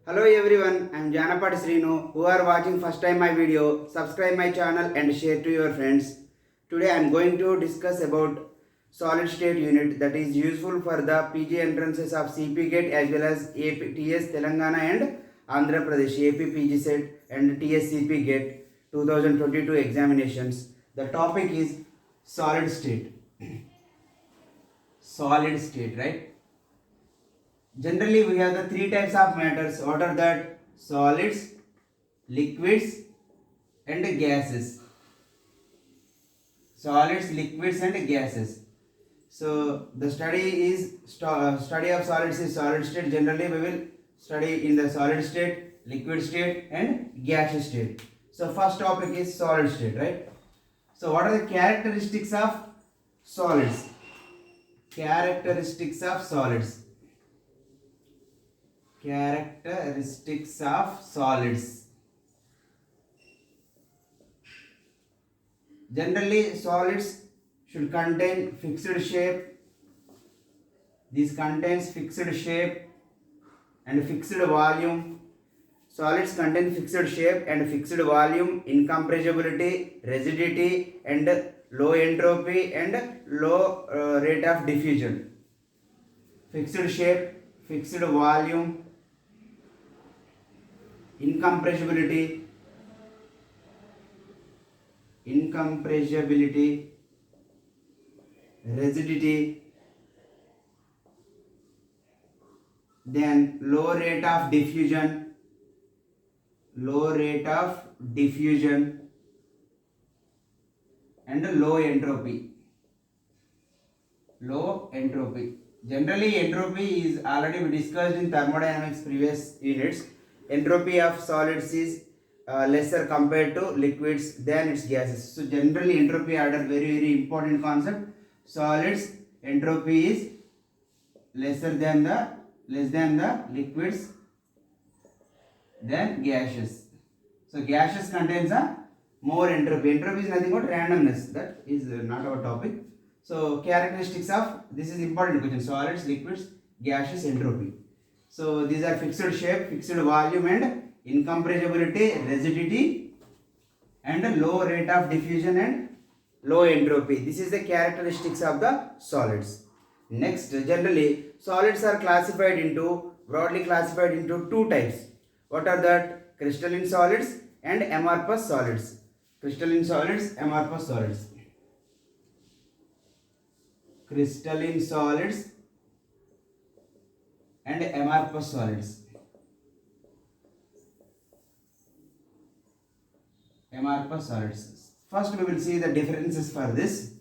Hello everyone, I am Janapati Srinu. Who are watching first time my video, subscribe my channel and share to your friends. Today I am going to discuss about solid state unit that is useful for the PG entrances of CPGET as well as TS Telangana and Andhra Pradesh APPGCET and TSCPGET 2022 examinations. The topic is solid state. Solid state, right? Generally, we have the three types of matters. What are that? Solids, liquids, and gases. Solids, liquids, and gases. So the study of solids is solid state. Generally, we will study in the solid state, liquid state, and gaseous state. So first topic is solid state, right? So what are the characteristics of solids? Characteristics of solids. Characteristics of solids. Generally, solids should contain fixed shape. This contains fixed shape and fixed volume. Solids contain fixed shape and fixed volume, incompressibility, rigidity, and low entropy and low rate of diffusion. Fixed shape, fixed volume, incompressibility, rigidity, then low rate of diffusion, and low entropy. Generally, entropy is already we discussed in thermodynamics previous units. Entropy of solids is lesser compared to liquids than its gases. So generally, entropy are a very important concept. Solids entropy is less than the liquids than gaseous. So gaseous contains a more entropy. Entropy is nothing but randomness. That is not our topic. So characteristics of this is important question. Solids, liquids, gaseous, entropy. So these are fixed shape, fixed volume, and incompressibility, rigidity, and low rate of diffusion and low entropy. This is the characteristics of the solids. Next, generally solids are broadly classified into two types. What are that? Crystalline solids and amorphous solids. Crystalline solids, amorphous solids. Crystalline solids and amorphous solids. Amorphous solids. First we will see the differences for this.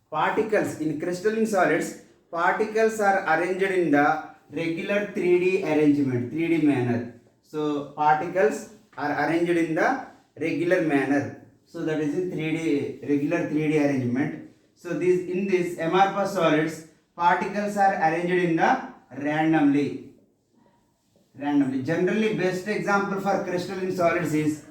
Particles in crystalline solids, particles are arranged in the regular 3D arrangement, 3D manner. So particles are arranged in the regular manner. So that is in regular 3D arrangement. So in this amorphous solids, particles are arranged in the randomly. Generally, best example for crystalline solids is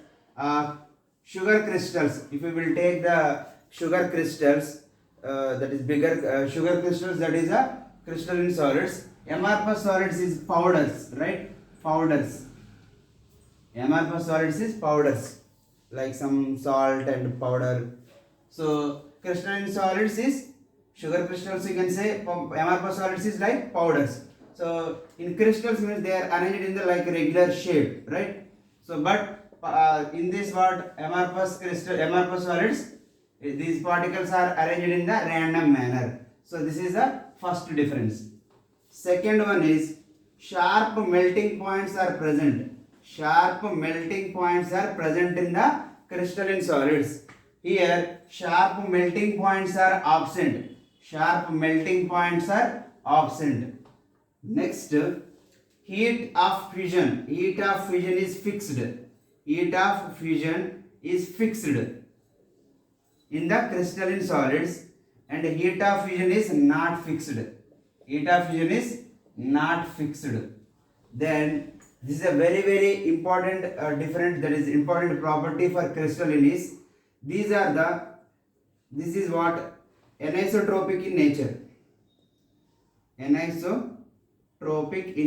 sugar crystals. If we will take the sugar crystals, that is bigger sugar crystals, that is a crystalline solids. Amorphous solids is powders, right? Powders. Amorphous solids is powders, like some salt and powder. So crystalline solids is sugar crystals, you can say. Amorphous solids is like powders. So in crystals means they are arranged in the like regular shape, right? So but in this what amorphous solids, these particles are arranged in the random manner. So this is the first difference. Second one is sharp melting points are present. Sharp melting points are present in the crystalline solids. Here sharp melting points are absent. Next, heat of fusion is fixed. In the crystalline solids, and heat of fusion is not fixed. Then this is a very important different, that is important property for crystalline is this is what anisotropic in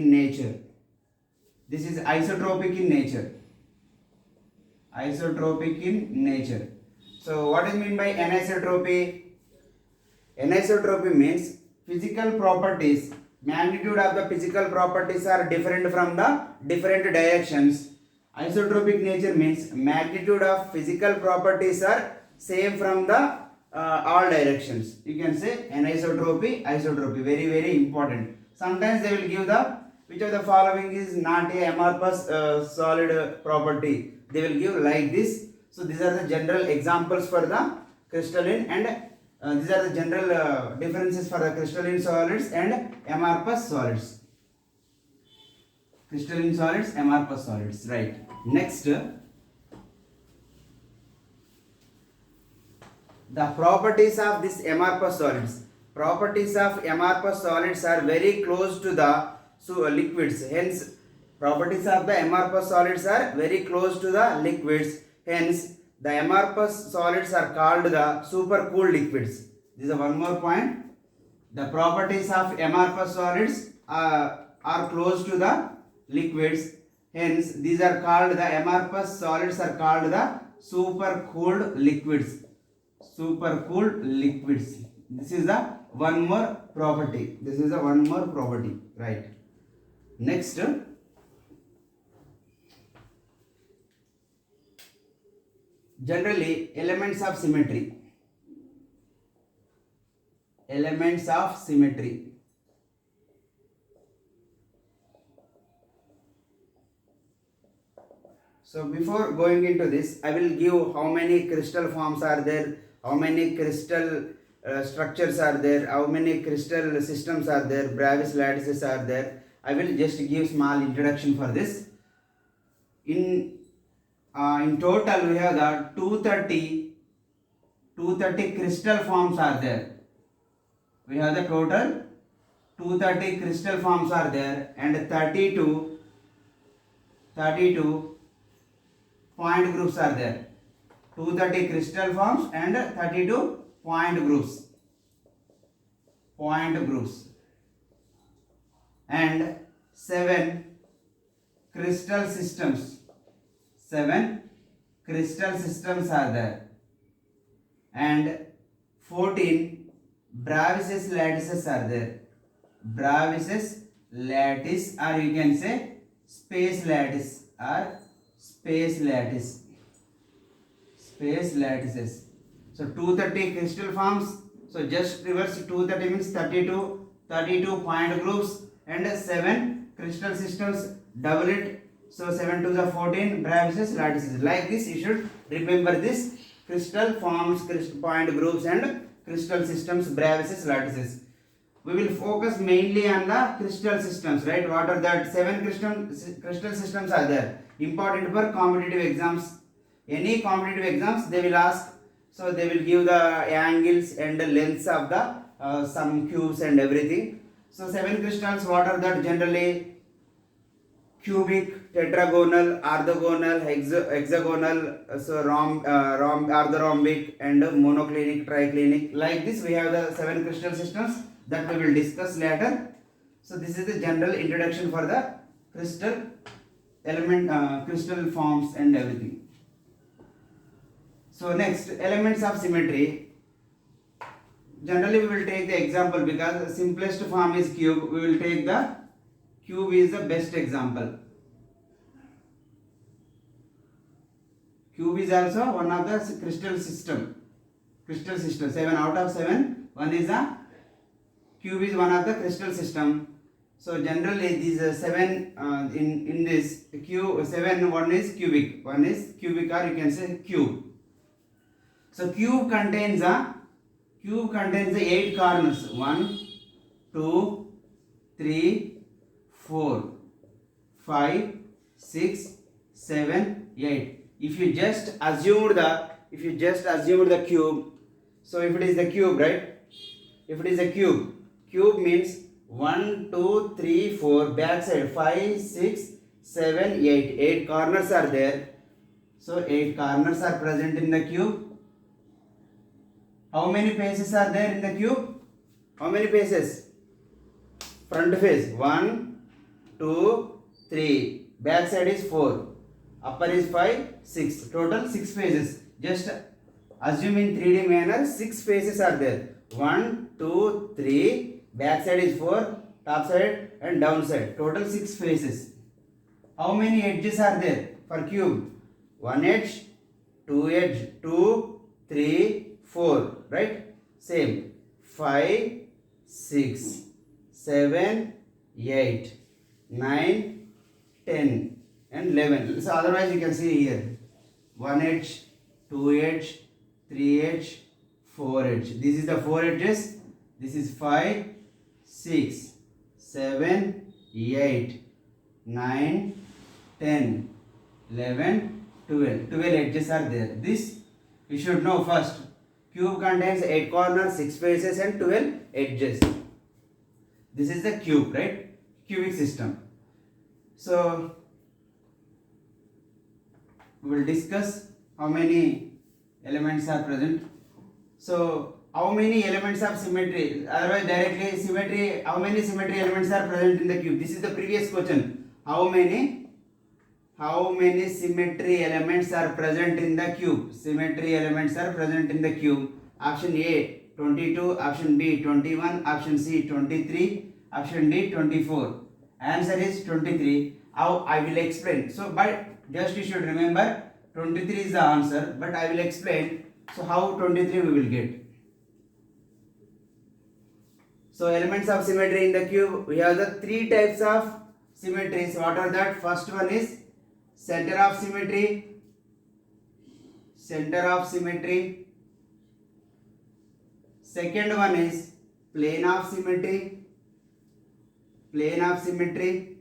nature. This is isotropic in nature. Isotropic in nature. So what is meant by anisotropy? Anisotropy means physical properties, magnitude of the physical properties are different from the different directions. Isotropic nature means magnitude of physical properties are same from the all directions. You can say anisotropy, isotropy, very important. Sometimes they will give the which of the following is not a amorphous solid property. They will give like this. So these are the general examples for the crystalline, and these are the general differences for the crystalline solids and amorphous solids. Crystalline solids, amorphous solids, right. Next, the properties of this amorphous solids. Properties of amorphous solids are very close to the liquids. Hence, properties of the amorphous solids are very close to the liquids. Hence, the amorphous solids are called the supercooled liquids. This is one more point. The properties of amorphous solids are close to the liquids. Hence, these are called the amorphous solids are called the supercooled liquids. Supercooled liquids. This is the one more property. This is the one more property, right? Next, generally elements of symmetry. Elements of symmetry. So before going into this, I will give how many crystal forms are there, how many crystal structures are there, how many crystal systems are there, Bravis lattices are there. I will just give small introduction for this. In total we have the 230 crystal forms are there. We have the total 230 crystal forms are there, and 32 point groups are there. 230 crystal forms and 32 point groups. And 7 crystal systems. 7 crystal systems are there. And 14 Bravis lattices are there. Bravis lattice, or you can say space lattice or space lattice. Space lattices. So 230 crystal forms. So just reverse 230 means 32 point groups and 7 crystal systems, double it. So 7 to the 14 Bravis lattices. Like this you should remember this: crystal forms, point groups and crystal systems, Bravis lattices. We will focus mainly on the crystal systems, right? What are that? 7 crystal systems are there. Important for competitive exams. Any competitive exams they will ask. So they will give the angles and the lengths of the some cubes and everything. So 7 crystals, what are that? Generally cubic, tetragonal, orthogonal, hexagonal, so orthorhombic and monoclinic, triclinic. Like this we have the 7 crystal systems that we will discuss later. So this is the general introduction for the crystal element, crystal forms and everything. So next, elements of symmetry. Generally we will take the example because the simplest form is cube. We will take the cube is the best example. Cube is also one of the crystal system. 7 out of 7. One is a cube is one of the crystal system. So generally these 7 in this cube 7, one is cubic or you can say cube. So cube contains the 8 corners. 1, 2, 3, 4, 5, 6, 7, 8. If you just assume the cube, so if it is the cube, right? If it is a cube means 1, 2, 3, 4, back side 5, 6, 7, 8. 8 corners are there. So 8 corners are present in the cube. How many faces are there in the cube? How many faces? Front face 1, 2, 3. back side is 4, upper is 5, 6, total 6 faces. Just assume in 3D manner 6 faces are there. 1, 2, 3, back side is 4, top side and down side, total 6 faces. How many edges are there for cube? 1 edge, 2 edge, 2, 3, 4, right? Same. 5, 6, 7, 8, 9, 10 and 11. So otherwise you can see here 1 edge, 2 edge, 3 edge, 4 edge. This is the 4 edges. This is 5, 6, 7, 8, 9, 10, 11, 12. 12 edges are there. This you should know first. Cube contains 8 corners, 6 faces and 12 edges. This is the cube, right? Cubic system. So we will discuss how many elements are present. So how many elements of symmetry? Otherwise directly symmetry, how many symmetry elements are present in the cube? This is the previous question. How many symmetry elements are present in the cube? Symmetry elements are present in the cube. Option A 22, option B 21, option C 23, option D 24. Answer is 23. How I will explain. So but just you should remember 23 is the answer, but I will explain. So how 23 we will get. So elements of symmetry in the cube, we have the 3 types of symmetries. What are that? First one is center of symmetry. Center of symmetry. Second one is plane of symmetry. Plane of symmetry.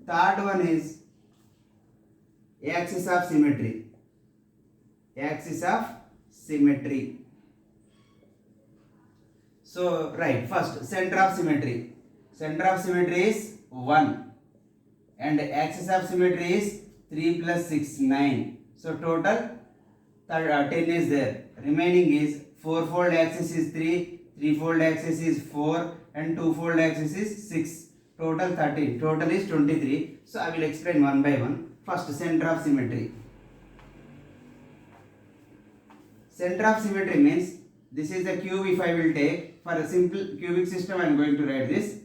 Third one is axis of symmetry. Axis of symmetry. So right, first center of symmetry. Center of symmetry is 1 and axis of symmetry is 3 plus 6, 9. So total 10 is there. Remaining is 4-fold axis is 3, 3-fold axis is 4 and 2-fold axis is 6. Total 13. Total is 23. So I will explain one by one. First, center of symmetry. Center of symmetry means this is the cube. If I will take for a simple cubic system, I am going to write this.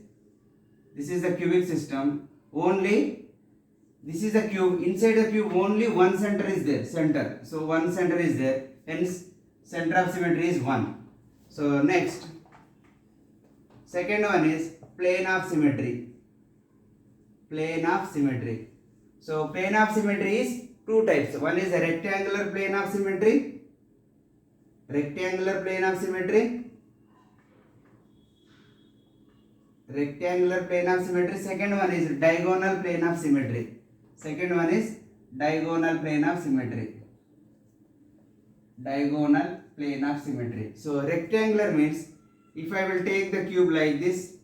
This is the cubic system. Only this is the cube. Inside the cube, only one center is there. Center. So one center is there. Hence, center of symmetry is 1. So next, second one is plane of symmetry. Plane of symmetry. So plane of symmetry is 2 types. One is a rectangular plane of symmetry. Rectangular plane of symmetry. Rectangular plane of symmetry. Second one is diagonal plane of symmetry. Second one is diagonal plane of symmetry. Diagonal plane of symmetry. So rectangular means if I will take the cube like this,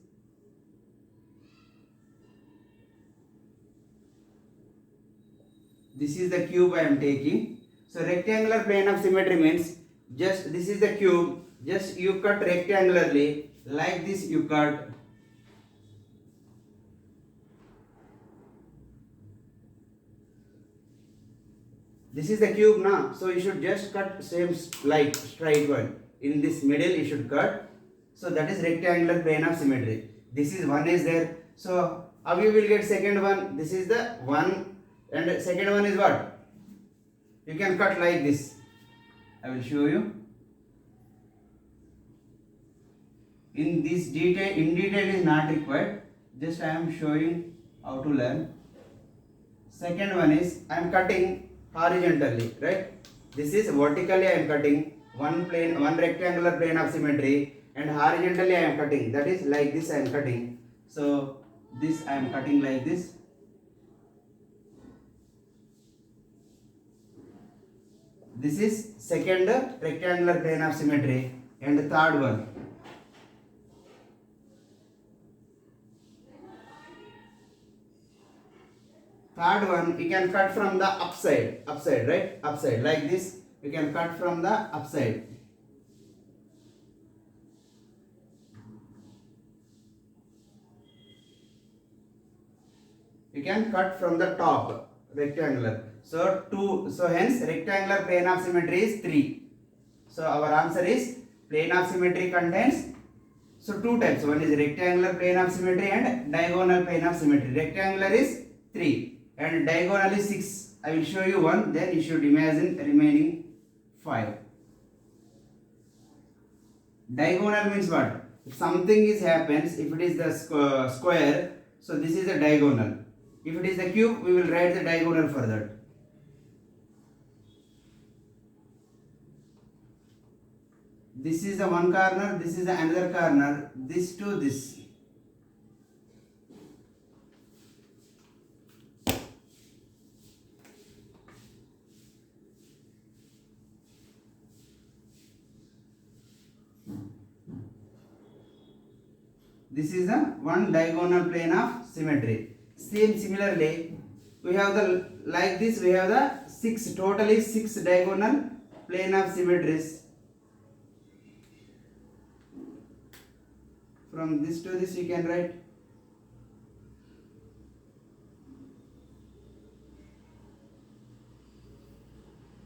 this is the cube I am taking. So rectangular plane of symmetry means just this is the cube, just you cut rectangularly like this, you cut. This is the cube now, so you should just cut same like straight one. In this middle you should cut. So that is rectangular plane of symmetry. This is one is there. So how you will get second one? This is the one and second one is what? You can cut like this. I will show you. In this detail, in detail is not required. Just I am showing how to learn. Second one is I am cutting horizontally, right? This is vertically I am cutting one plane, one rectangular plane of symmetry, and horizontally I am cutting. That is like this I am cutting. So this I am cutting like this. This is second rectangular plane of symmetry, and the third one. Third one, you can cut from the upside, right? Upside, like this, you can cut from the upside. You can cut from the top rectangular. So hence rectangular plane of symmetry is 3. So our answer is plane of symmetry contains two types. One is rectangular plane of symmetry and diagonal plane of symmetry. Rectangular is 3 and diagonal is 6. I will show you one, then you should imagine remaining 5. Diagonal means what? If something happens, if it is the square, so this is a diagonal. If it is the cube, we will write the diagonal for that. This is the one corner, this is the another corner, this to this. This is the one diagonal plane of symmetry. Similarly, we have the like this. We have the totally 6 diagonal plane of symmetries. From this to this, you can write.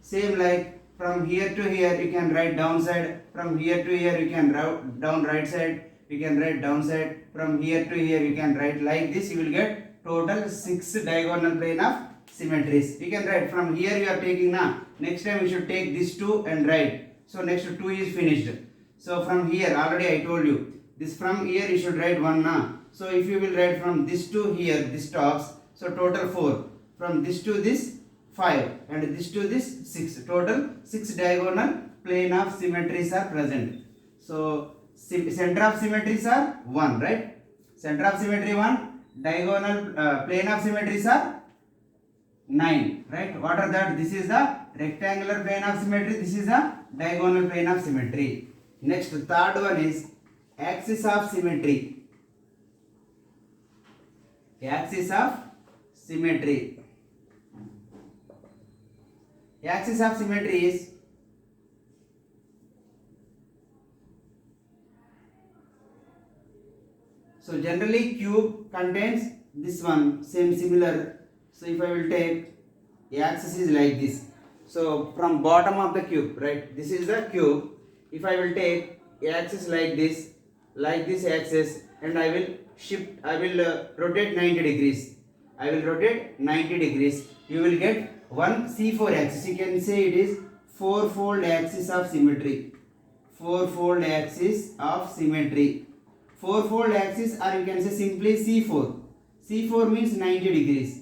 Same like from here to here, you can write downside. From here to here, you can write down right side. You can write downside. From here to here, you can write like this. You will get total 6 diagonal plane of symmetries. You can write from here. You are taking now. Next time we should take this 2 and write. So next 2 is finished. So from here, already I told you. This from here you should write 1 now. So if you will write from this to here, this stops. So total 4. From this to this 5 and this to this 6. Total 6 diagonal plane of symmetries are present. So center of symmetries are 1, right? Center of symmetry 1. Diagonal plane of symmetries are 9, right? What are that? This is the rectangular plane of symmetry. This is the diagonal plane of symmetry. Next, third one is axis of symmetry. Axis of symmetry. Axis of symmetry is so generally cube contains this one similar. So if I will take axis is like this. So from bottom of the cube, right? This is the cube. If I will take axis like this axis, and I will rotate 90 degrees. I will rotate 90 degrees. You will get one C4 axis. You can say it is 4-fold axis of symmetry. 4-fold axis of symmetry. 4-fold axis, or you can say simply C4. C4 means 90 degrees.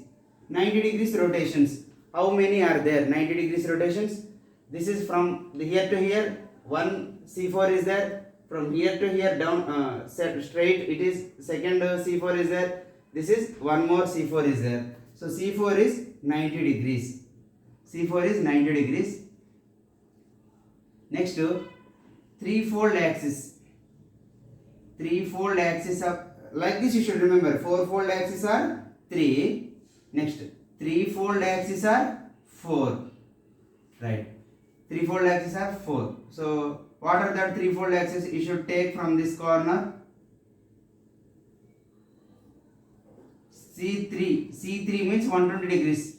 90 degrees rotations. How many are there? 90 degrees rotations. This is from here to here. One C4 is there. From here to here down straight, it is second C4 is there. This is one more C4 is there. So C4 is 90 degrees. C4 is 90 degrees. Next, 3-fold axis. 3-fold axis of like this you should remember. 4-fold axis are 3. Next, 3-fold axis are 4. Right. 3-fold axis are 4. So what are that 3-fold axis? You should take from this corner C3. C3 means 120 degrees.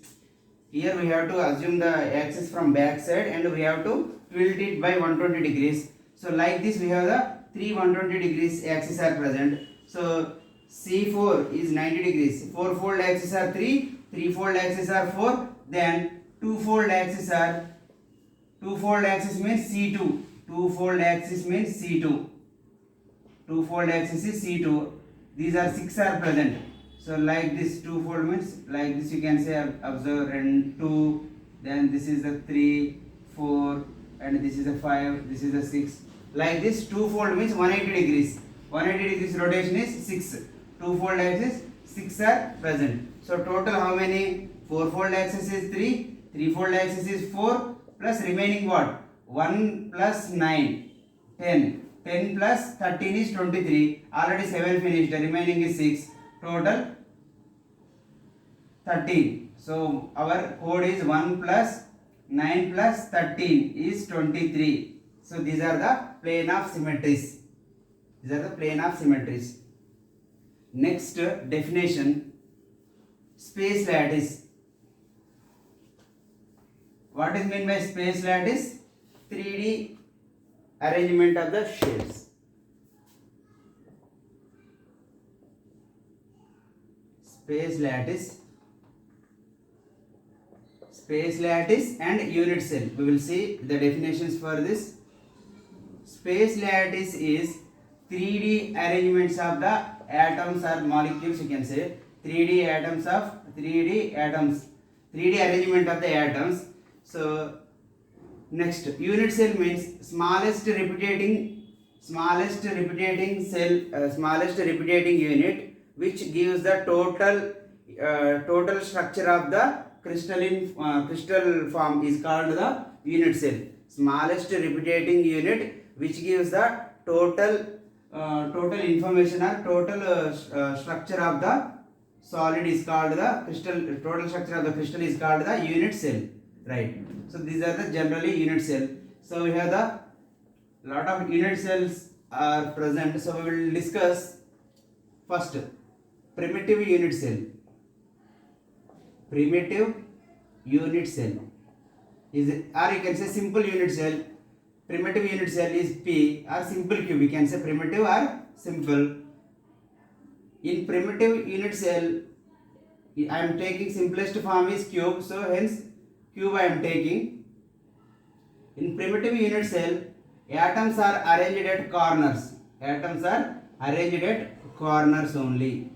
Here we have to assume the axis from back side and we have to tilt it by 120 degrees. So like this we have the 3 120 degrees axis are present. So C4 is 90 degrees. 4-fold axis are 3. 3-fold axis are 4. Then 2-fold axis are 2-fold axis means C2. 2-fold axis means C2. 2-fold axis is C2. These are 6 are present. So like this 2-fold means like this you can say observe and 2. Then this is the 3, 4 and this is a 5. This is a 6. Like this 2-fold means 180 degrees. 180 degrees rotation is 6. 2-fold axis 6 are present. So total how many? 4-fold axis is 3. 3-fold axis is 4 plus remaining what? 1 plus 9, 10. 10 plus 13 is 23. Already 7 finished. The remaining is 6. Total 13. So our code is 1 plus 9 plus 13 is 23. So these are the plane of symmetries. These are the plane of symmetries. Next definition. space lattice. What is meant by space lattice? 3D arrangement of the shapes. Space lattice and unit cell. We will see the definitions for this. Space lattice is 3D arrangements of the atoms or molecules, you can say 3D arrangement of the atoms. So next, unit cell means smallest repeating unit which gives the total structure of the crystal form is called the unit cell. Smallest repeating unit which gives the total information or total structure of the solid is called the crystal. Total structure of the crystal is called the unit cell, right? So these are the generally unit cell. So we have the lot of unit cells are present. So we will discuss first primitive unit cell. Primitive unit cell is, or you can say simple unit cell. Primitive unit cell is P, or simple cube. We can say primitive or simple. In primitive unit cell, I am taking simplest form is cube, so hence cube I am taking. In primitive unit cell, atoms are arranged at corners. Atoms are arranged at corners only.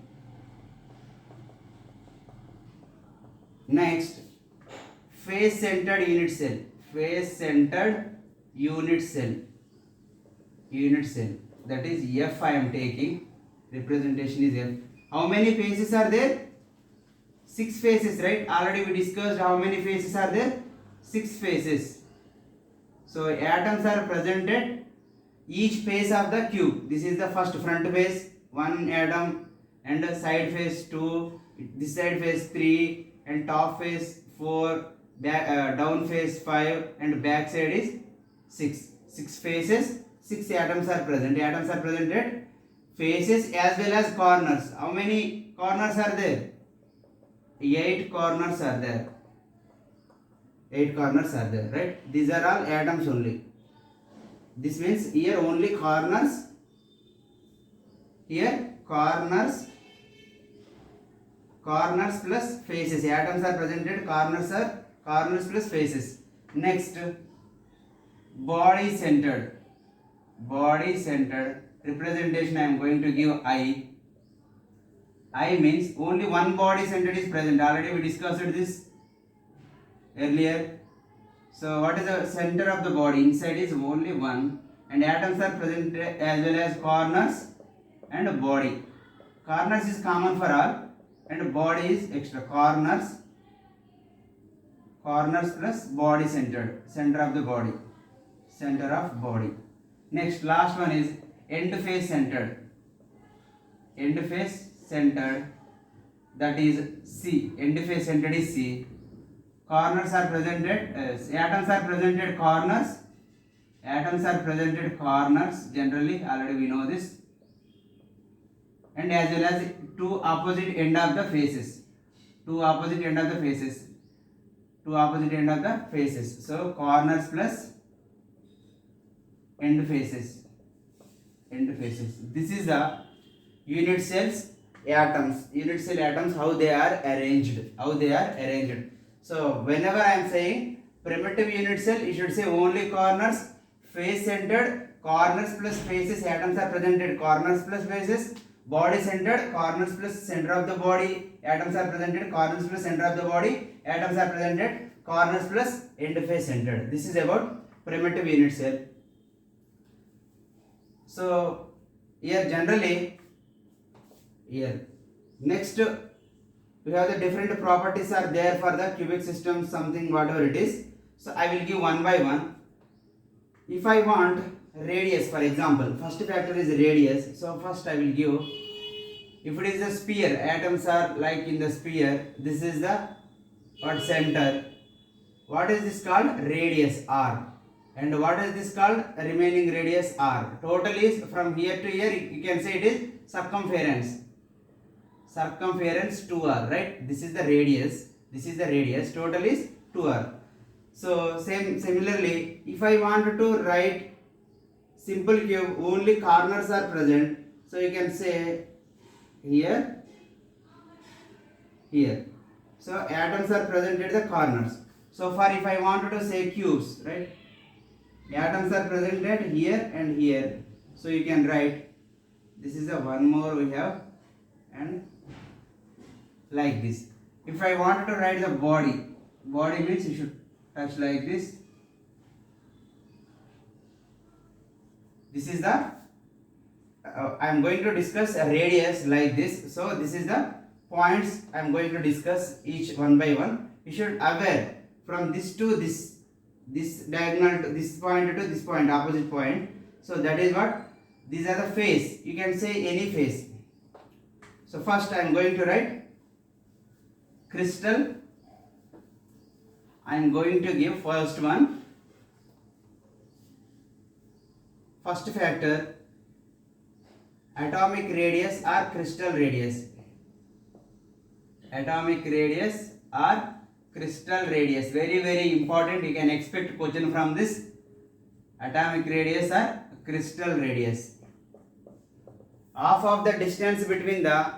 Next, face-centered unit cell. Face-centered unit cell. That is F I am taking. Representation is F. How many faces are there? 6 faces, right? Already we discussed how many faces are there? 6 faces. So atoms are presented each face of the cube. This is the first front face, 1 atom, and the side face 2, this side face 3, and top face 4, back, down face 5, and back side is 6. 6 faces, 6 atoms are present. Atoms are presented faces as well as corners. How many corners are there? 8 corners are there. 8 corners are there, right? These are all atoms only. This means here only corners. Here corners plus faces. Atoms are presented. Corners plus faces. Next, body centered. Representation I am going to give I. I means only one body centered is present. Already we discussed this earlier. So what is the center of the body? Inside is only one, and atoms are present as well as corners and body. Corners is common for all, and body is extra. Corners plus body centered. Center of the body. Next, last one is end face centered. That is C. End face centered is C. Corners are presented, atoms are presented corners. Generally, already we know this. And as well as 2 opposite end of the faces. So corners plus end faces. This is the unit cells atoms, how they are arranged. So whenever I am saying primitive unit cell, you should say only corners, face centered, corners plus faces, atoms are presented corners plus faces. Body centered, corners plus center of the body, atoms are presented corners plus center of the body, atoms are presented corners plus end face centered. This is about primitive unit cell. So here generally, next we have the different properties are there for the cubic system, something whatever it is. So I will give one by one. If I want radius, for example, first factor is radius. So first I will give, if it is a sphere, atoms are like in the sphere, this is the center. What is this called? Radius R. And what is this called? Remaining radius R. Total is from here to here, you can say it is circumference. circumference 2r, right? This is the radius, total is 2r. So similarly, if I want to write simple cube, only corners are present, so you can say here. So atoms are present at the corners. So for if I wanted to say cubes, right, atoms are present at here and here, so you can write, this is the one more we have, and like this. If I wanted to write the body means you should touch like this. This is the I am going to discuss a radius like this. So this is the points I am going to discuss each one by one. You should aware from this to this diagonal to this point to this point, opposite point. So that is what, these are the face. You can say any face. So first I am going to write crystal. I am going to give first one. First factor, atomic radius or crystal radius. Atomic radius or crystal radius. Very, very important. You can expect question from this. Atomic radius or crystal radius. Half of the distance between the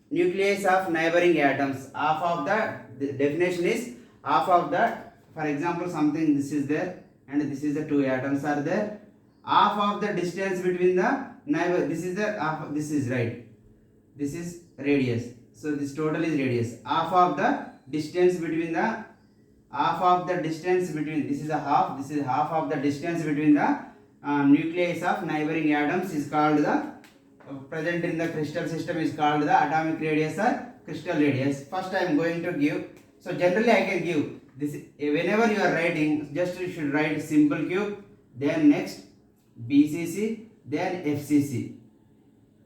nucleus of neighboring atoms. Half of the definition is half of the, for example, something this is there and this is the two atoms are there. Half of the distance between the neighbor, this is the half, this is right. This is radius. So this total is radius. Half of the distance between the, this is a half, this is half of the distance between the nucleus of neighboring atoms is called the, present in the crystal system is called the atomic radius or crystal radius. First I am going to give, so generally I can give this, whenever you are writing, just you should write simple cube, then next BCC, then FCC.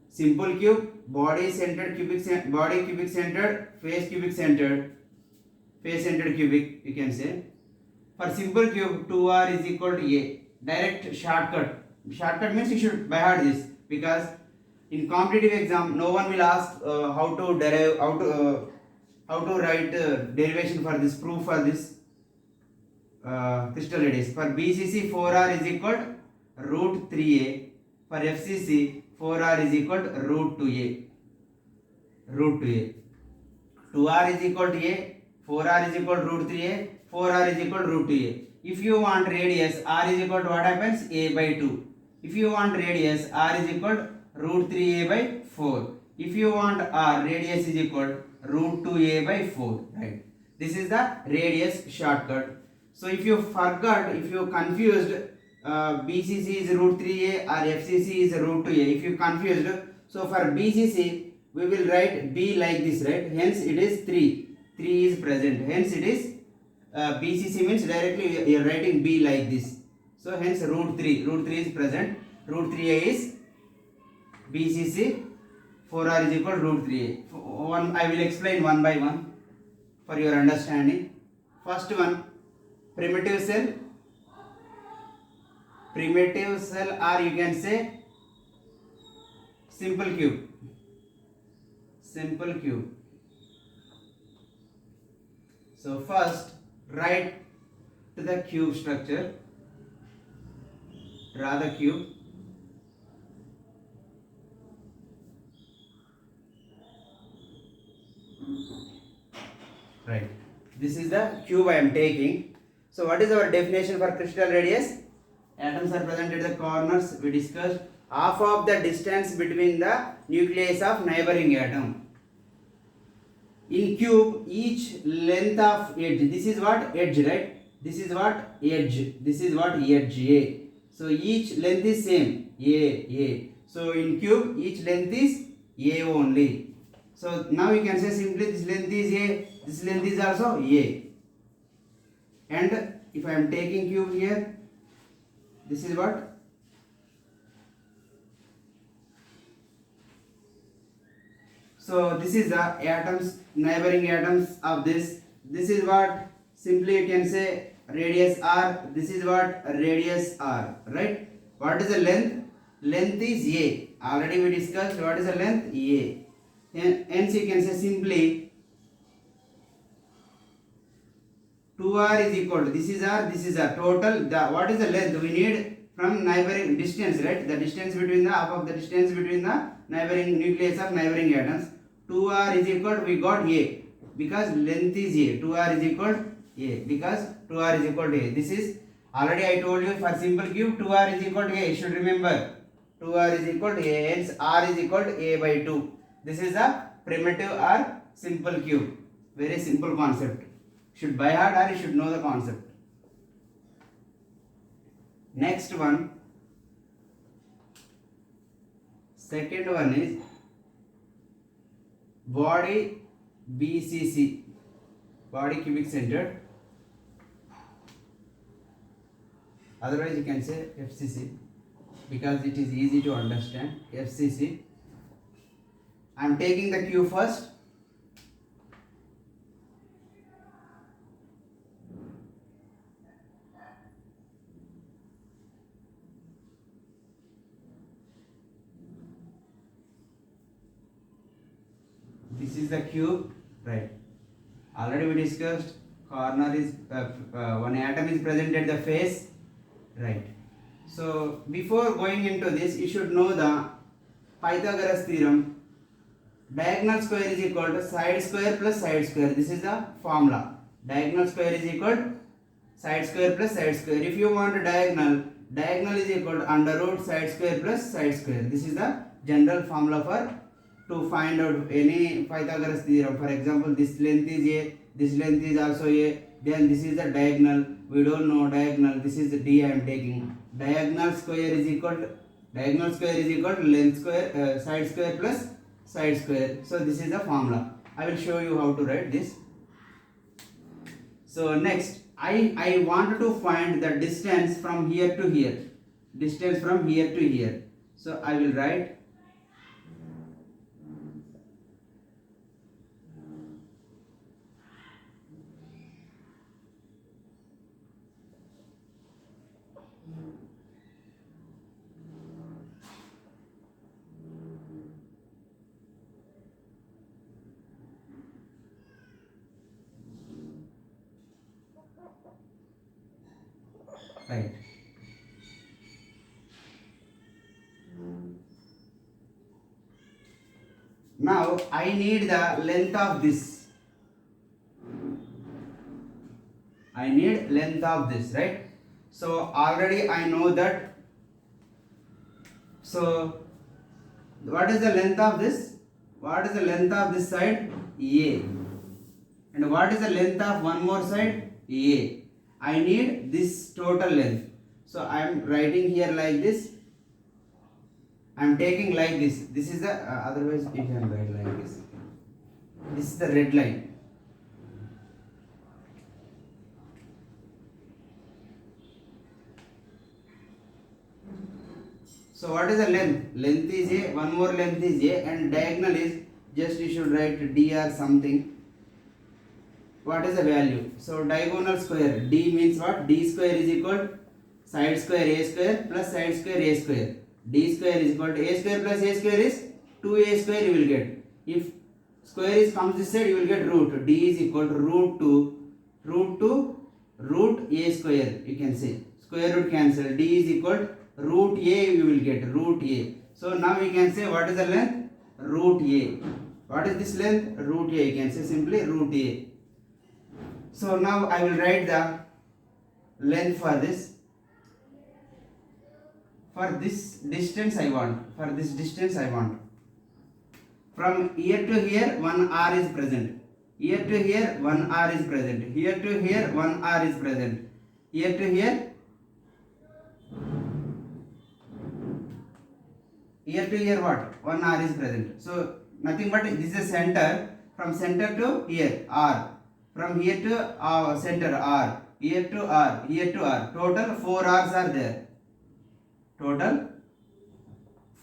Simple cube, body centered cubic, body cubic centered, face cubic centered, face centered cubic, you can say. For simple cube, 2r is equal to a. Direct shortcut. Shortcut means you should by heart this, because in competitive exam no one will ask how to derive, how to write derivation for this, proof for this crystal radius. For BCC, 4r is equal to root 3a. For FCC, 4r is equal to root 2a. 2r is equal to a, 4r is equal to root 3a, 4r is equal to root 2a. If you want radius, r is equal to what happens? A by 2. If you want radius, r is equal to root 3a by 4. If you want r, radius is equal to root 2a by 4. Right. This is the radius shortcut. So if you forgot, if you confused, BCC is root 3a or FCC is root 2a. If you confused, so for BCC we will write B like this, right? Hence it is 3. 3 is present. Hence it is BCC means directly you are writing B like this. So hence root 3. Root 3 is present. Root 3a is BCC. 4r is equal to root 3a. I will explain one by one for your understanding. First one, primitive cell. Primitive cell, or you can say simple cube. Simple cube. So first write to the cube structure. Draw the cube. Right. This is the cube I am taking. So what is our definition for crystal radius? Atoms are present at the corners. We discussed half of the distance between the nucleus of neighboring atom. In cube, each length of edge. This is what? Edge, right? This is what? Edge. This is what? Edge, A. So each length is same. A. So in cube, each length is A only. So now you can say simply this length is A. This length is also A. And if I am taking cube here, this is what? So this is the atoms, neighboring atoms of this. This is what? Simply you can say radius r. This is what? Radius r. Right? What is the length? Length is A. Already we discussed what is the length? A. hence you can say simply 2r is equal to, this is r, this is r, total, what is the length we need from neighboring distance, right? The distance between the above, the distance between the neighboring nucleus of neighboring atoms. 2r is equal to, we got a, because length is a, 2r is equal to a, because 2r is equal to a. This is already I told you, for simple cube 2r is equal to a, you should remember 2r is equal to a, hence r is equal to a by 2. This is a primitive or simple cube, very simple concept. Should by heart or you should know the concept. Next one, second one is body BCC, body cubic centered, otherwise you can say FCC because it is easy to understand. FCC, I am taking the cube first. This is the cube, right? Already we discussed, corner is one atom is present at the face, right? So before going into this, you should know the Pythagoras theorem. Diagonal square is equal to side square plus side square. This is the formula. Diagonal square is equal to side square plus side square. If you want diagonal, diagonal is equal to under root side square plus side square. This is the general formula for to find out any Pythagoras theorem. For example, this length is a, this length is also a, then this is the diagonal, we don't know diagonal, this is the d I am taking. Diagonal square is equal to length square, side square plus side square. So this is the formula. I will show you how to write this. So next, I want to find the distance from here to here, distance from here to here. So I will write right. Now I need the length of this. I need length of this, right? So already I know that. So what is the length of this? What is the length of this side? A. And what is the length of one more side? A. I need this total length. So I am writing here like this. I am taking like this. This is the otherwise you can write like this. This is the red line. So what is the length? Length is a, one more length is a, and diagonal is just you should write d or something. What is the value? So diagonal square, d means what? D square is equal to side square a square plus side square a square. D square is equal to a square plus a square is 2a square you will get. If square is comes this side you will get root. D is equal to root a square, you can say. Square root cancel. D is equal to root a you will get, root a. So now we can say what is the length? Root a. What is this length? Root a, you can say simply root a. So now I will write the length for this. For this distance I want. From here to here 1 r is present. Here to here 1 r is present. Here to here 1 r is present. Here to here. Here to here what? 1 r is present. So nothing but this is center. From center to here r. From here to center r. Here to r. Here to r. Total 4 r's are there. Total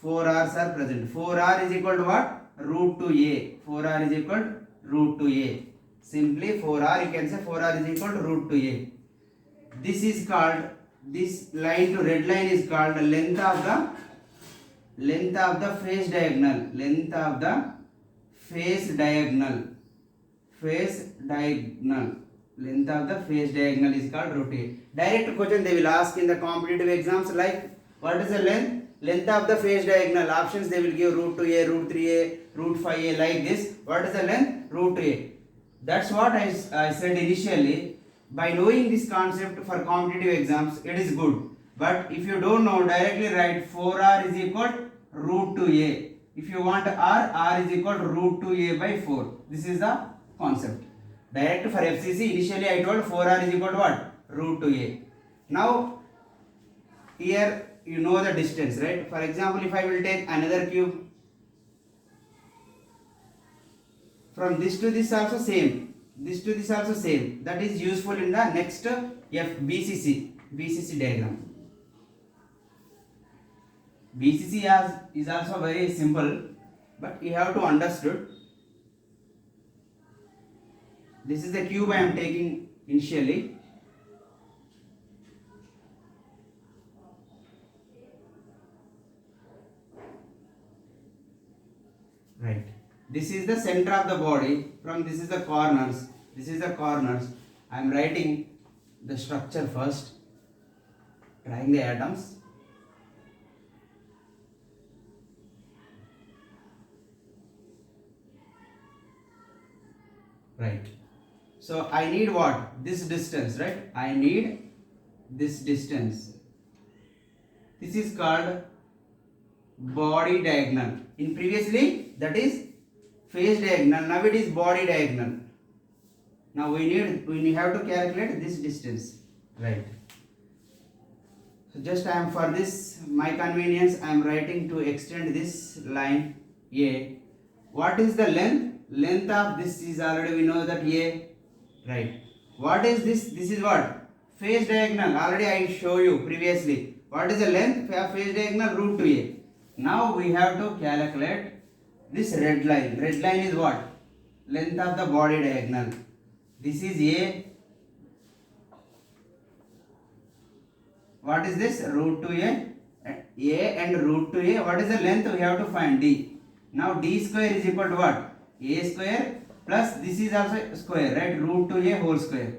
4 r's are present. 4r is equal to what? Root 2a. 4r is equal to root 2a. Simply 4r, you can say 4r is equal to root 2a. This is called, this line to red line is called the length of the face diagonal. Length of the face diagonal. Face diagonal. Length of the face diagonal is called root A. Direct question they will ask in the competitive exams like what is the length? Length of the face diagonal. Options they will give root 2A, root 3A, root 5A like this. What is the length? Root A. That's what I said initially. By knowing this concept for competitive exams, it is good. But if you don't know, directly write 4R is equal root 2A. If you want R is equal to root 2A by 4. This is the concept. Direct for FCC, initially I told 4R is equal to what? Root 2A. Now, here you know the distance, right? For example, if I will take another cube, from this to this also same, this to this also same. That is useful in the next BCC diagram. BCC is also very simple, but you have to understood. This is the cube I am taking initially. Right. This is the center of the body. From this is the corners. This is the corners. I am writing the structure first. Drawing the atoms. Right. So I need what? This distance, right? I need this distance. This is called body diagonal. In previously that is face diagonal. Now it is body diagonal. Now we have to calculate this distance. Right. So just I am for this my convenience I am writing to extend this line A. What is the length? Length of this is already we know that A. Right. What is this? This is what? Face diagonal. Already I show you previously. What is the length of face diagonal? Root 2A. Now we have to calculate this red line. Red line is what? Length of the body diagonal. This is A. What is this? Root 2A. A and root 2A. What is the length? We have to find D. Now D square is equal to what? A square plus this is also square, right? Root 2A whole square.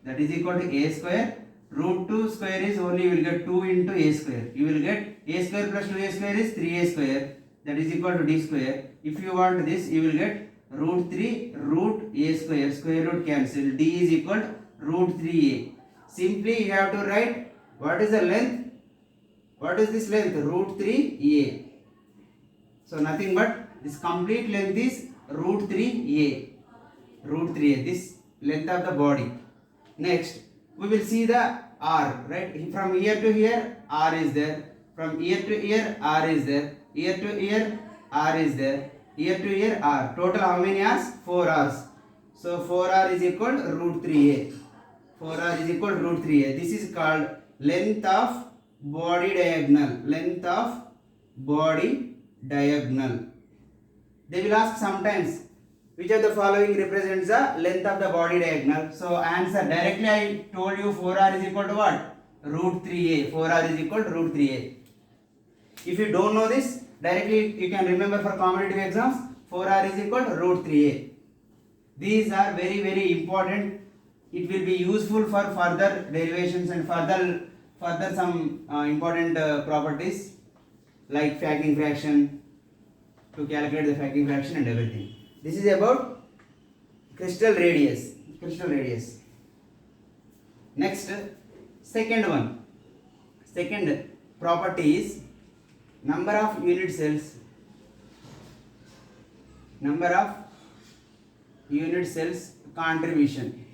That is equal to A square. Root 2 square is only you will get 2 into A square. You will get A square plus 2A square is 3A square. That is equal to D square. If you want this, you will get root 3 root A square. Square root cancel. D is equal to root 3A. Simply you have to write what is the length? What is this length? Root 3A. So nothing but this complete length is root 3A. Root 3A. This length of the body. Next, we will see the R, right? From here to here, R is there. From here to here, R is there. Here to here, R is there. Here to here, R. Total how many R's? 4 R's. So 4R is equal to root 3A. 4R is equal to root 3A. This is called length of body diagonal. Length of body diagonal. They will ask sometimes which of the following represents the length of the body diagonal. So answer directly I told you 4R is equal to what? Root 3A. 4R is equal to root 3A. If you don't know this, directly you can remember for competitive exams 4R is equal to root 3A. These are very very important. It will be useful for further derivations and further some important properties like factoring fraction, to calculate the factoring fraction and everything. This is about crystal radius. Next, second one. Second property is number of unit cells. Number of unit cells contribution.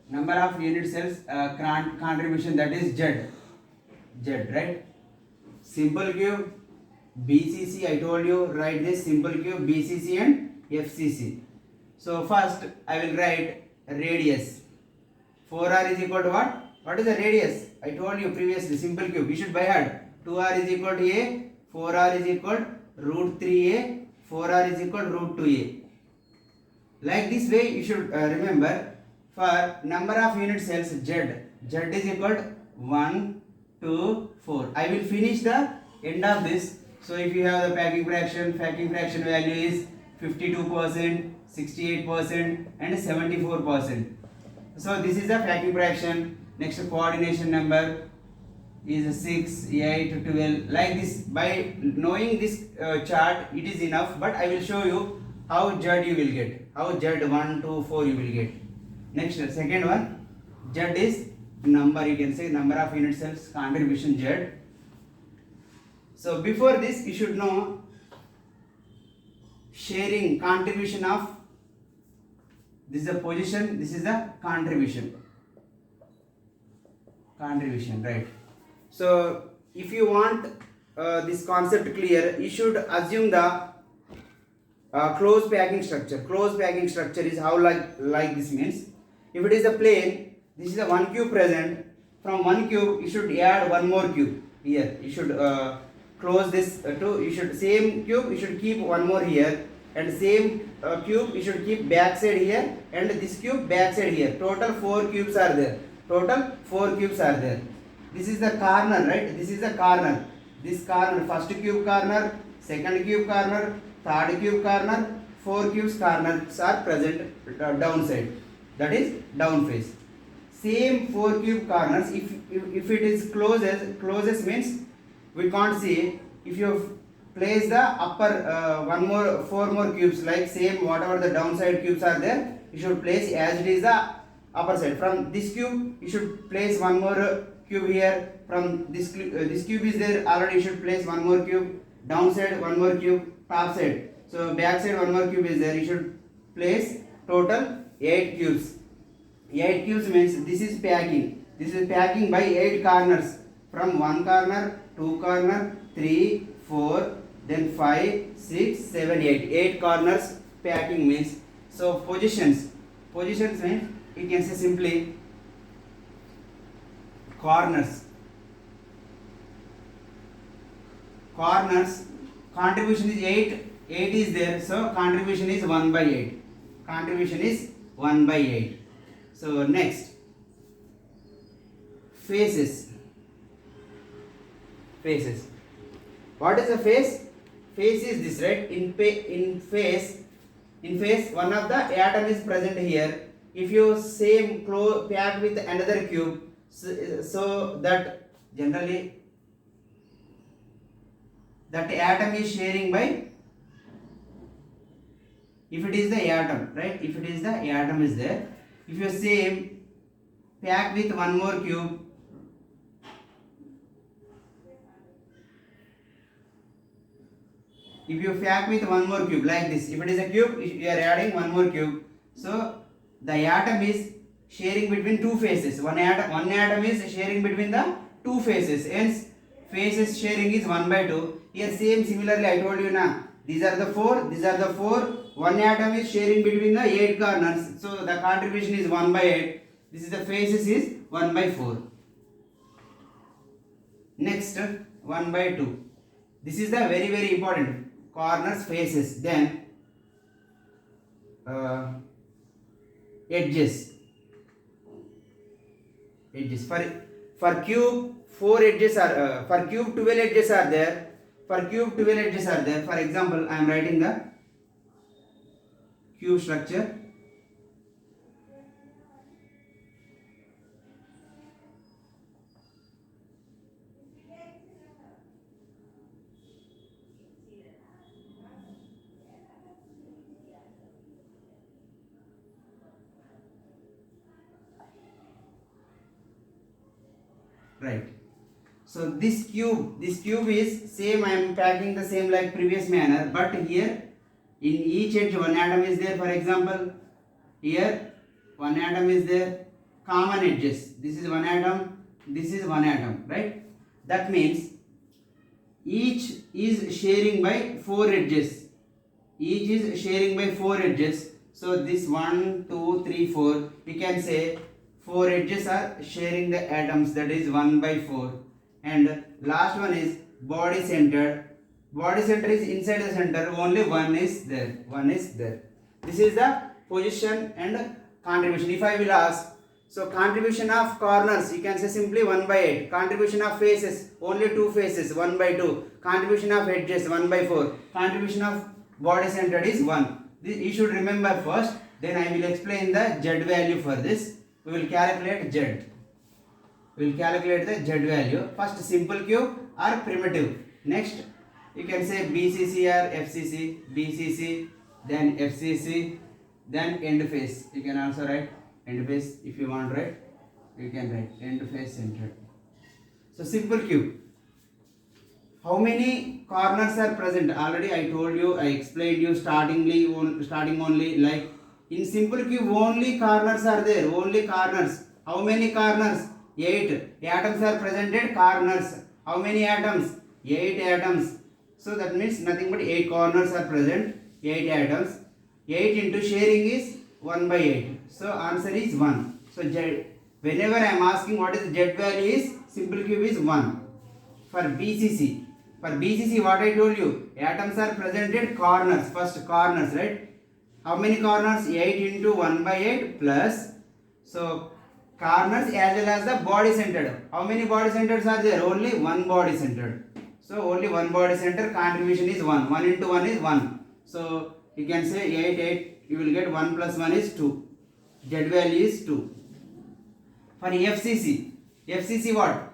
Number of unit cells contribution, that is Z, right? Simple cube, BCC, I told you write this simple cube, BCC and FCC. So first I will write radius. 4R is equal to what? What is the radius? I told you previously, simple cube. You should by heart. 2R is equal to A, 4R is equal to root 3A, 4R is equal to root 2A. Like this way you should remember. For number of unit cells Z is equal to 1, 2, 4. I will finish the end of this So if you have the packing fraction value is 52%, 68% and 74%. So this is the packing fraction. Next, coordination number is 6, 8, 12. Like this, by knowing this chart, it is enough. But I will show you how Z you will get. How Z 1, 2, 4 you will get. Next, second one, Z is number. You can say number of unit cells, contribution Z. So before this, you should know sharing, contribution of. This is the position. This is the contribution. Contribution, right? So if you want this concept clear, you should assume the closed packing structure. Closed packing structure is how like this means. If it is a plane, this is a one cube present. From one cube, you should add one more cube here. You should close this you should same cube. You should keep one more here, and same cube you should keep backside here, and this cube backside here. Total 4 cubes are there. Total 4 cubes are there. This is the corner, right? This is the corner. This corner, first cube corner, second cube corner, third cube corner, 4 cubes corners are present downside. That is down face. Same 4 cube corners. If it is closest means we can't see. If you place the upper 4 more cubes, like same whatever the downside cubes are there, you should place as it is the upper side. From this cube, you should place one more cube here. From this cube is there already, you should place one more cube. Downside one more cube. Top side. So back side one more cube is there. You should place total 8 cubes. 8 cubes means this is packing. This is packing by 8 corners. From 1 corner, 2 corner, 3, 4, then 5, 6, 7, 8. 8 corners packing means. So positions means you can say simply corners. Contribution is 8. 8 is there, so contribution is 1 by 8. Contribution is 1 by 8. So next, faces. What is a face? Face is this, right? In face, one of the atom is present here. If you same pack with another cube, so that generally that atom is sharing by, if it is the atom, right? If it is the atom is there. If you same pack with one more cube, if you pack with one more cube like this, if it is a cube, you are adding one more cube. So the atom is sharing between two faces. One atom is sharing between the two faces. Hence, faces sharing is 1 by 2. Here same similarly I told you now. These are the 4. These are the 4. One atom is sharing between the 8 corners. So the contribution is 1 by 8. This is the faces is 1 by 4. Next, 1 by 2. This is the very important. Corners, faces. Then edges. For cube 4 edges are for cube 12 edges are there. For cube 12 edges are there. For example, I am writing the cube structure. Right. So this cube is same. I am packing the same like previous manner, but here in each edge one atom is there. For example, here one atom is there. Common edges. This is one atom. This is one atom. Right. That means each is sharing by 4 edges. Each is sharing by 4 edges. So this 1, 2, 3, 4. We can say 4 edges are sharing the atoms. That is 1 by 4. And last one is body centered. Body center is inside the center. Only one is there. One is there. This is the position and contribution. If I will ask, So contribution of corners, you can say simply 1 by 8. Contribution of faces, only 2 faces, 1 by 2. Contribution of edges, 1 by 4. Contribution of body centered is 1. This you should remember first. Then I will explain the Z value for this. We will calculate Z. We will calculate the Z value. First simple cube or primitive. Next you can say BCC or FCC, BCC, then FCC, then end face. You can also write end face if you want, right? You can write end face centered. So simple cube. How many corners are present? Already I told you, I explained you starting only, like in simple cube only corners are there, only corners. How many corners? 8 atoms are presented, corners. How many atoms? 8 atoms. So that means nothing but 8 corners are present, 8 atoms. 8 into sharing is 1 by 8. So answer is 1. So Z, whenever I am asking what is the Z value is, simple cube is 1. For BCC, what I told you, atoms are presented, corners, first corners, right? How many corners? 8 into 1 by 8 plus, so corners as well as the body centered. How many body centers are there? Only one body centered. So only one body center, contribution is 1. 1 into 1 is 1. So you can say 8, 8, you will get 1 plus 1 is 2. Z value is 2. For FCC what?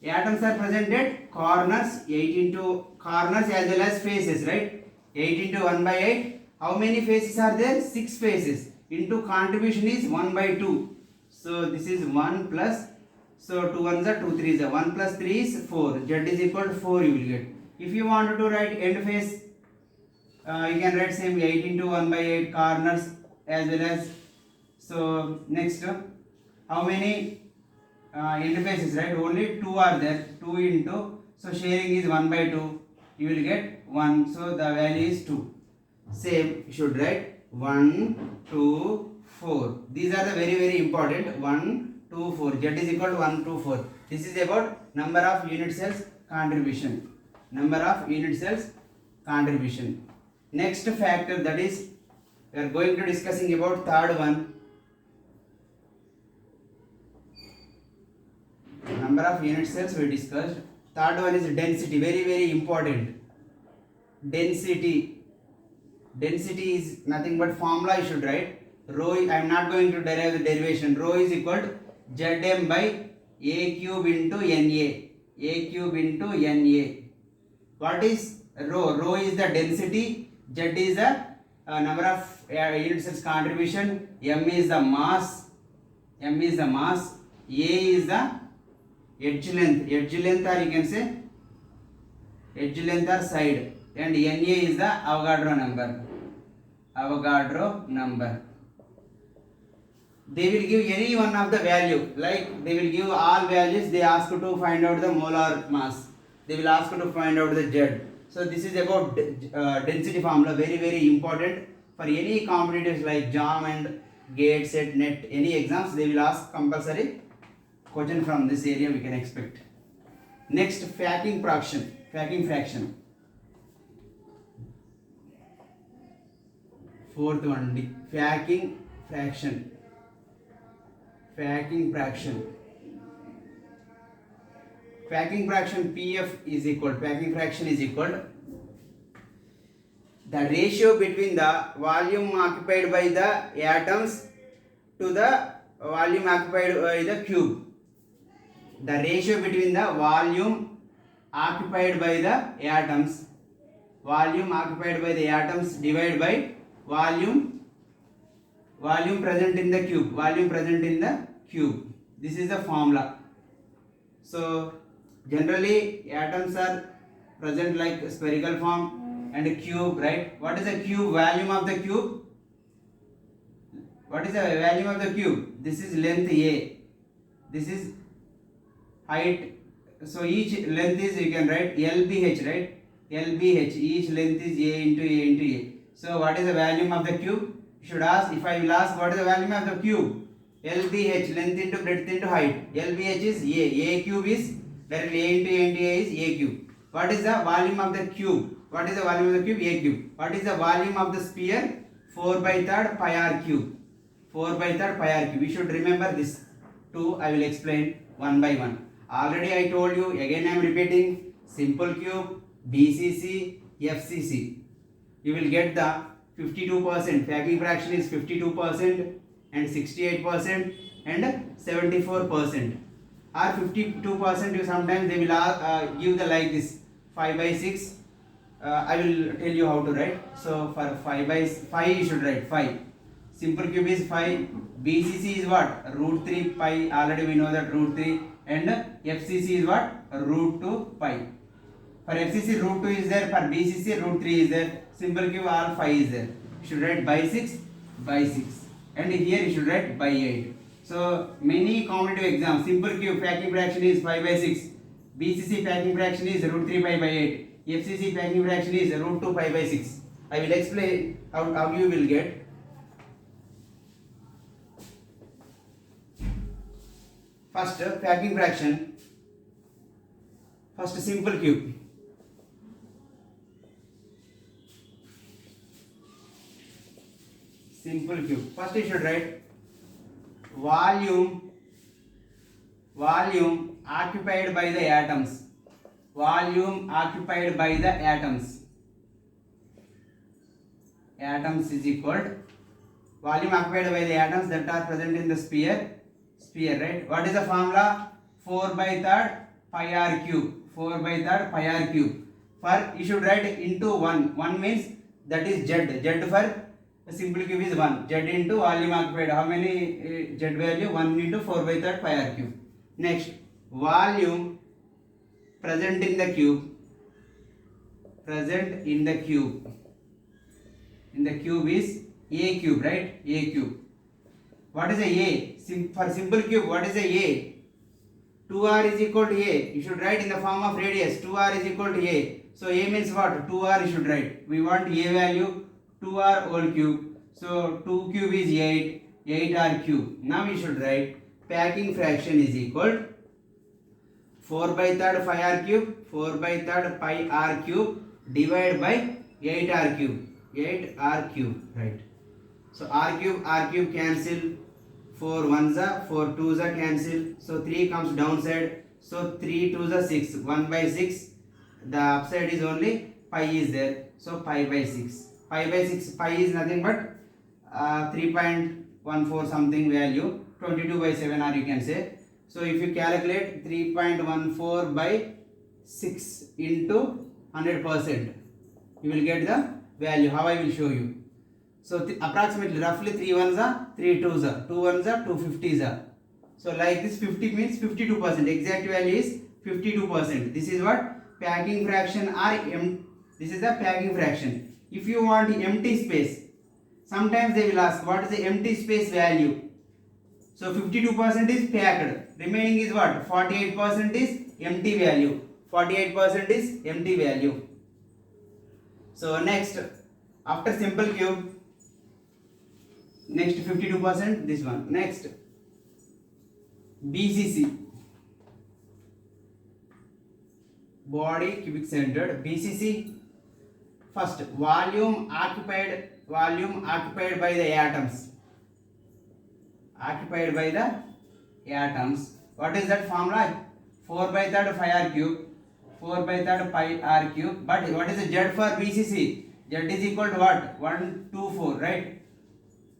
Atoms are presented, corners, 8 into corners as well as faces, right? 8 into 1 by 8. How many faces are there? 6 faces. Into contribution is 1 by 2. So this is 1 plus, so 2 ones are 2 3s are 1 plus 3 is 4. Z is equal to 4 you will get. If you want to write end face, you can write same 8 into 1 by 8 corners as well as. So next, how many end faces, right? Only 2 are there. 2 into, so sharing is 1 by 2. You will get 1. So the value is 2. Same you should write 1, 2, 4. These are the very important. 1, 2, 4. Z is equal to 1, 2, 4. This is about number of unit cells contribution. Number of unit cells contribution. Next factor, that is we are going to discussing about third one. Number of unit cells we discussed. Third one is density. Very important. Density is nothing but formula you should write. Rho, I am not going to derive the derivation. Rho is equal to Zm by A cube into Na. A cube into Na. What is rho? Rho is the density. Z is the number of unit cells contribution. M is the mass. A is the edge length. Edge length, or you can say edge length or side. And Na is the Avogadro number. They will give any one of the value, like they will give all values. They ask you to find out the molar mass. They will ask you to find out the Z. So this is about density formula, very important for any competitors like JAM and GATE, SET, NET, any exams. They will ask compulsory question from this area we can expect. Next, packing fraction. Fourth one, packing fraction. Packing fraction PF is equal, packing fraction is equal the ratio between the volume occupied by the atoms to the volume occupied by the cube. The ratio between the volume occupied by the atoms divided by volume present in the cube. This is the formula. So generally atoms are present like spherical form and a cube, right? What is the cube? Volume of the cube. What is the volume of the cube? This is length A. This is height. So each length is, you can write LBH, right? LBH. Each length is A into A. So what is the volume of the cube? You should ask, if I will ask what is the volume of the cube? LBH, length into breadth into height. LBH is A cube is directly A into A is A cube. What is the volume of the cube? What is the volume of the cube? A cube. What is the volume of the sphere? 4 by 3rd pi r cube. 4 by 3rd pi r cube. We should remember this. 2, I will explain one by one. Already I told you, again I am repeating, simple cube, BCC, FCC. You will get the 52%, packing fraction is 52% and 68% and 74%. Or 52%, sometimes they will give the like this 5 by 6. I will tell you how to write. So for 5 by 5 you should write 5. Simple cube is 5. BCC is what? Root 3 pi. Already we know that root 3. And FCC is what? Root 2 pi. For FCC root 2 is there. For BCC root 3 is there. Simple cube all 5 is there. You should write by 6 by 6. And here you should write by 8. So many competitive exams, simple cube packing fraction is 5 by 6. BCC packing fraction is root 3 pi by 8. FCC packing fraction is root 2 pi by 6. I will explain how you will get. First packing fraction. First simple cube. Simple cube. First you should write volume occupied by the atoms. Volume occupied by the atoms. Atoms is equal volume occupied by the atoms that are present in the sphere, right? What is the formula? 4 by 3rd pi r cube. 4 by 3rd pi r cube. For you should write into 1. 1 means that is z. Z for the simple cube is 1. Z into volume occupied. How many z value? 1 into 4 by 3rd pi r cube. Next, volume present in the cube. Present in the cube. In the cube is a cube, right? A cube. What is a A? For simple cube, what is a A? 2r is equal to A. You should write in the form of radius. 2r is equal to A. So A means what? 2r you should write. We want A value 2r whole cube. So 2 cube is 8. 8r cube. Now we should write packing fraction is equal 4 by 3rd pi r cube. 4 by 3rd pi r cube divided by 8r cube. 8r cube, right? So r cube cancel. 4 1s are 4 2s are cancel. So 3 comes downside. So 3 2s are 6. 1 by 6. The upside is only pi is there. So pi by 6. Pi by 6. Pi is nothing but 3.14 something value. 22 by 7 or you can say. So if you calculate 3.14 by 6 into 100%, you will get the value. How I will show you. So approximately roughly 3 1s are 3 2s are 2 1s are 2 50s are. So like this 50 means 52%. Exact value is 52%. This is what packing fraction or this is the packing fraction. If you want empty space, sometimes they will ask what is the empty space value. So 52% is packed. Remaining is what? 48% is empty value. 48% is empty value. So next, after simple cube, next 52%, this one. Next, BCC, body cubic centered. BCC, first volume occupied by the atoms. Occupied by the atoms. What is that formula? 4 by 3rd pi r cube. 4 by 3rd pi r cube. But what is the Z for BCC? Z is equal to what? 1 2 4, right?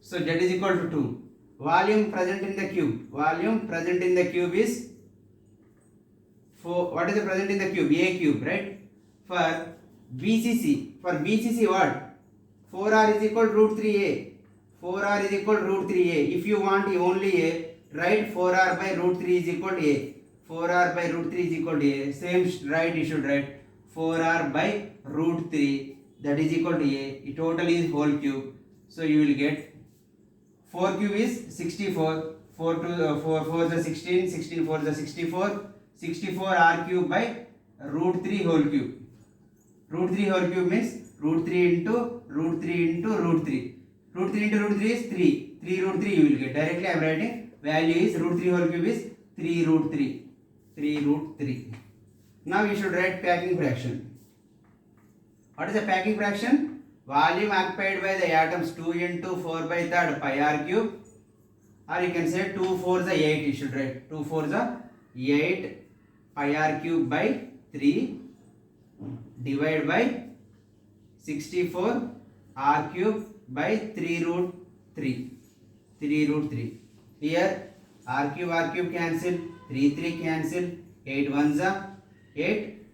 So Z is equal to 2. Volume present in the cube. Volume present in the cube is 4. What is the present in the cube? A cube, right? For BCC what? 4r is equal to root 3a. 4r is equal to root 3a. If you want only a, write 4r by root 3 is equal to a. 4r by root 3 is equal to a. Same right, you should write 4r by root 3, that is equal to a. Total is whole cube. So you will get 4 cube is 64. 4 4 is 16. 16 4 is 64. 64 r cube by root 3 whole cube. Root 3 whole cube means root 3 into root 3 into root 3. Root 3 into root 3 is 3. 3 root 3 you will get. Directly I am writing value is root 3 whole cube is 3 root 3. 3 root 3. Now you should write packing fraction. What is the packing fraction? Volume occupied by the atoms 2 into 4 by 3rd pi r cube or you can say 2 4 is 8, you should write 2 4 is 8 pi r cube by 3 divided by 64 r cube by 3 root 3. Here r cube cancel, 3 cancel, 8 1s are 8,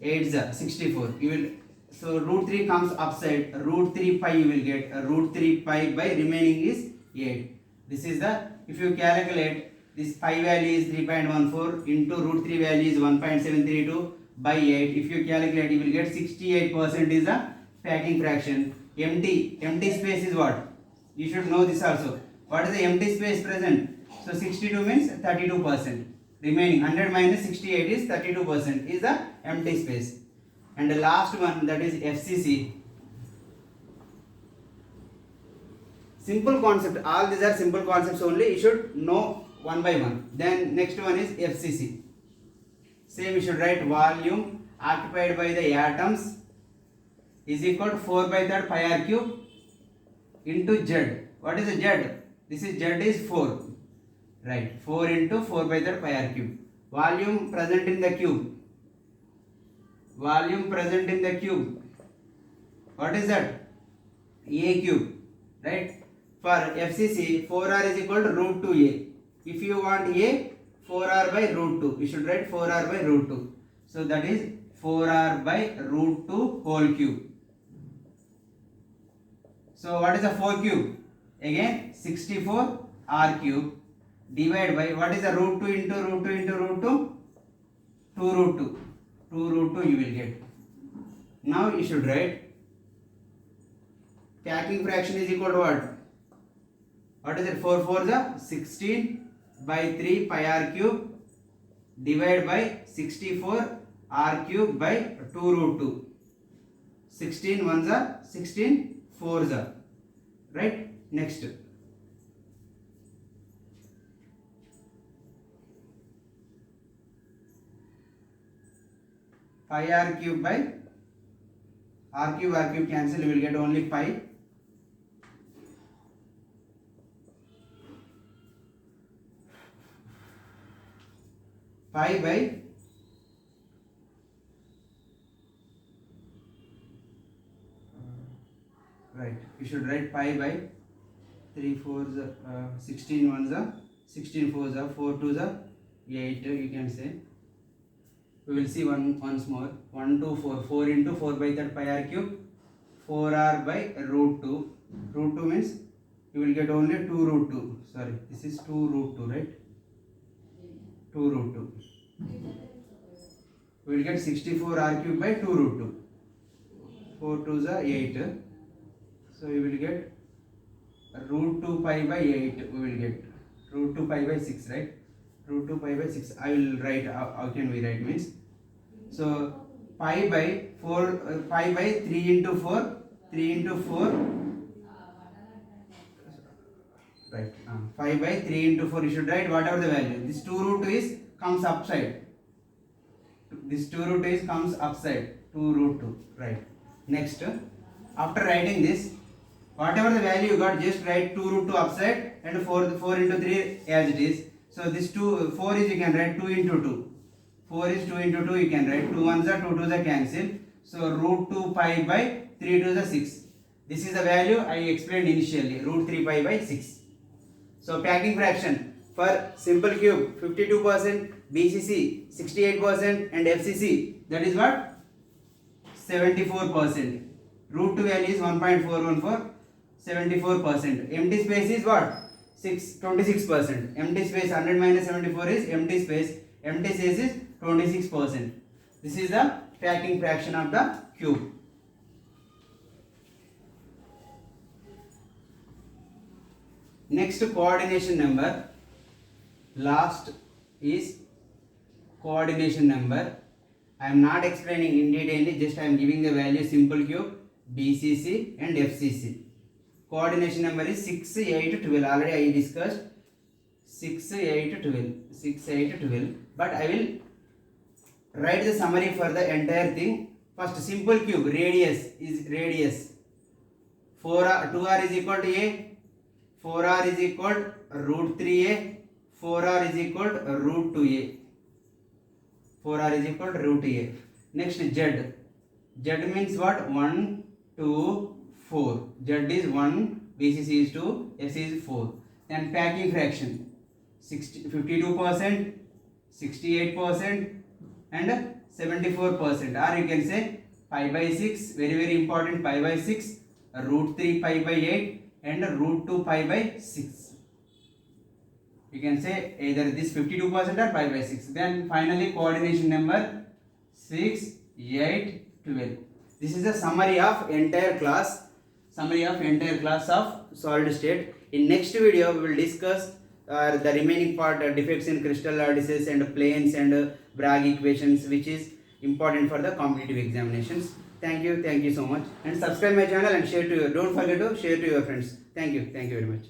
8s are 64. You will, so root 3 comes upside, root 3 pi you will get, root 3 pi by remaining is 8. This is the, if you calculate, this pi value is 3.14 into root 3 value is 1.732 by 8. If you calculate, you will get 68% is the packing fraction. Empty space is what? You should know this also. What is the empty space present? So 62 means 32%. Remaining 100 minus 68 is 32% is the empty space. And the last one, that is FCC. Simple concept. All these are simple concepts only. You should know one by one. Then next one is FCC. Same, you should write volume occupied by the atoms is equal to 4 by 3 pi r cube into Z. What is the Z? This is Z is 4. Right. 4 into 4 by 3 pi r cube. Volume present in the cube. Volume present in the cube. What is that? A cube. Right. For FCC, 4r is equal to root 2a. If you want a, 4r by root 2. You should write 4r by root 2. So that is 4r by root 2 whole cube. So what is the 4 cube? Again 64 r cube divided by, what is the root 2 into root 2 into root 2? 2 root 2. 2 root 2 you will get. Now you should write packing fraction is equal to what? What is it? 4 4 is 16 by 3 pi r cube divided by 64 r cube by 2 root 2. 16 1s are 16 4s are. Right? Next. Pi r cube by r cube cancel, you will get only pi. Pi by right, you should write pi by 3 4s 16 1s 16 4s 4 2s 8, you can say. We will see once more. 1 2 4 4 into 4 by 3 pi r cube 4r by root 2. Root 2 means you will get only 2 root 2. Sorry, this is 2 root 2, right? 2 root 2. We will get 64 r cube by 2 root 2. 4 2s are 8. So you will get root 2 pi by 8. We will get root 2 pi by 6, right? Root 2 pi by 6. I will write, how can we write means? So pi by 4, pi by 3 into 4, 3 into 4, right? Pi by 3 into 4, you should write whatever the value. This 2 root 2 is comes upside. This 2 root 2 is comes upside. 2 root 2, right? Next, after writing this, whatever the value you got, just write 2 root 2 upside and 4 into 3 as it is. So this 4 is, you can write 2 into 2. 4 is 2 into 2, you can write 2 1s are 2 2s are cancel. So root 2 pi by 3 2s are 6. This is the value I explained initially, root 3 pi by 6. So packing fraction for simple cube 52%, BCC 68% and FCC, that is what? 74%. Root 2 value is 1.414, 74%. Empty space is what? 26%. Empty space 100 minus 74 is empty space. Empty space is 26%. This is the packing fraction of the cube. Next, coordination number. Last is coordination number. I am not explaining in detail, just I am giving the value simple cube, BCC and FCC. Coordination number is 6, 8, 12. Already I discussed 6, 8, 12. 6, 8, 12. But I will write the summary for the entire thing. First, simple cube, radius is radius. 4R, 2R is equal to A. 4r is equal root 3a, 4r is equal root 2a, 4r is equal root a. Next z, z means what? 1, 2, 4, z is 1, BCC is 2, S is 4. Then packing fraction, 52%, 68% and 74%, or you can say pi by 6, very important, pi by 6, root 3 pi by 8 and root 2 pi by 6. You can say either this 52% or pi by 6. Then finally coordination number 6, 8, 12. This is a summary of entire class of solid state. In next video we will discuss the remaining part, defects in crystal lattices and planes and Bragg equations, which is important for the competitive examinations. Thank you so much, and subscribe my channel and share to your, don't forget to share to your friends. Thank you very much.